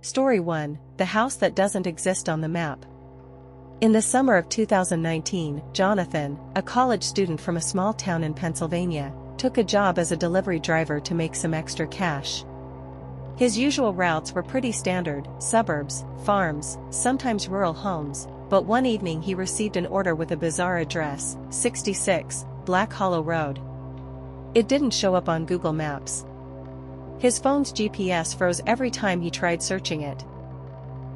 Story 1: The House That Doesn't Exist on the Map. In the summer of 2019, Jonathan, a college student from a small town in Pennsylvania, took a job as a delivery driver to make some extra cash. His usual routes were pretty standard: suburbs, farms, sometimes rural homes, but one evening he received an order with a bizarre address: 66, Black Hollow Road. It didn't show up on Google Maps. His phone's GPS froze every time he tried searching it.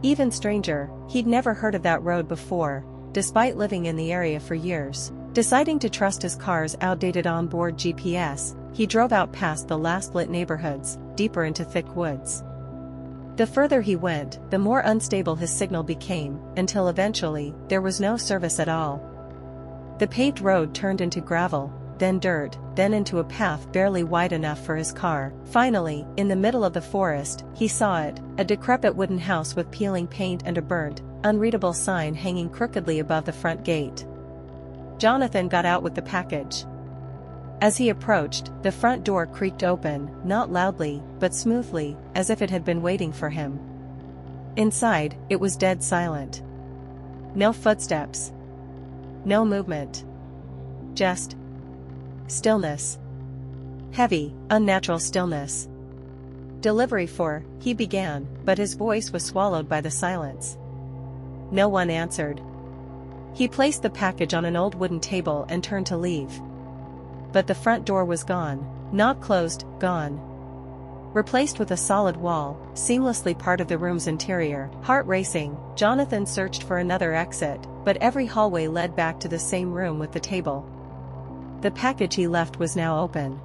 Even stranger, he'd never heard of that road before, despite living in the area for years. Deciding to trust his car's outdated onboard GPS, he drove out past the last lit neighborhoods, deeper into thick woods. The further he went, the more unstable his signal became, until eventually, there was no service at all. The paved road turned into gravel, then dirt, then into a path barely wide enough for his car. Finally, in the middle of the forest, he saw it, a decrepit wooden house with peeling paint and a burnt, unreadable sign hanging crookedly above the front gate. Jonathan got out with the package. As he approached, the front door creaked open, not loudly, but smoothly, as if it had been waiting for him. Inside, it was dead silent. No footsteps. No movement. Just stillness. Heavy, unnatural stillness. "Delivery for," he began, but his voice was swallowed by the silence. No one answered. He placed the package on an old wooden table and turned to leave. But the front door was gone. Not closed, gone. Replaced with a solid wall, seamlessly part of the room's interior. Heart racing, Jonathan searched for another exit, but every hallway led back to the same room with the table. The package he left was now open.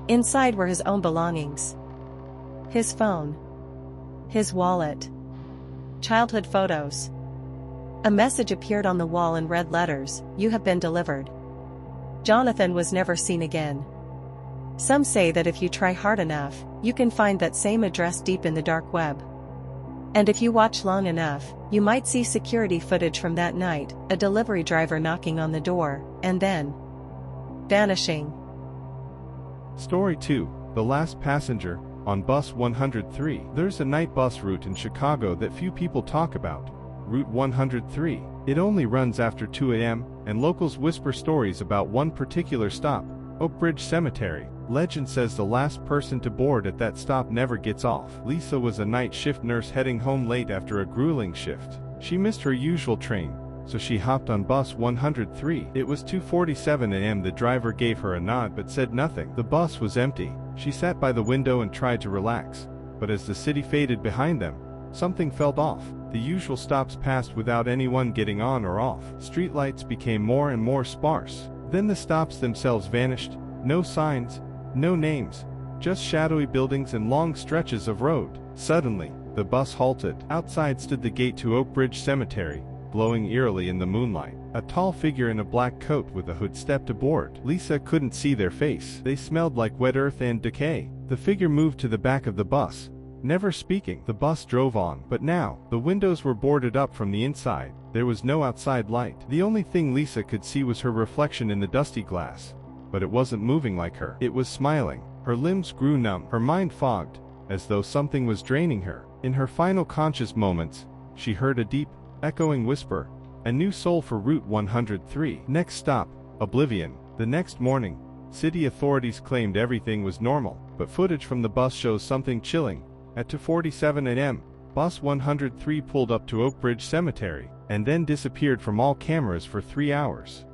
Inside were his own belongings. His phone. His wallet. Childhood photos. A message appeared on the wall in red letters: "You have been delivered." Jonathan was never seen again. Some say that if you try hard enough, you can find that same address deep in the dark web. And if you watch long enough, you might see security footage from that night, a delivery driver knocking on the door, and then vanishing. Story 2: The Last Passenger. On Bus 103. There's a night bus route in Chicago that few people talk about. Route 103. It only runs after 2 a.m., and locals whisper stories about one particular stop, Oak Ridge Cemetery. Legend says the last person to board at that stop never gets off. Lisa was a night shift nurse heading home late after a grueling shift. She missed her usual train, so she hopped on Bus 103. It was 2:47 a.m. The driver gave her a nod but said nothing. The bus was empty. She sat by the window and tried to relax, but as the city faded behind them, something felt off. The usual stops passed without anyone getting on or off. Streetlights became more and more sparse. Then the stops themselves vanished. No signs, no names, just shadowy buildings and long stretches of road. Suddenly, the bus halted. Outside stood the gate to Oak Ridge Cemetery, glowing eerily in the moonlight. A tall figure in a black coat with a hood stepped aboard. Lisa couldn't see their face. They smelled like wet earth and decay. The figure moved to the back of the bus, never speaking. The bus drove on, but now, the windows were boarded up from the inside. There was no outside light. The only thing Lisa could see was her reflection in the dusty glass. But it wasn't moving like her. It was smiling. Her limbs grew numb. Her mind fogged, as though something was draining her. In her final conscious moments, she heard a deep, echoing whisper: "A new soul for Route 103. Next stop, Oblivion." The next morning, city authorities claimed everything was normal, but footage from the bus shows something chilling. At 2:47 a.m., Bus 103 pulled up to Oak Ridge Cemetery, and then disappeared from all cameras for 3 hours.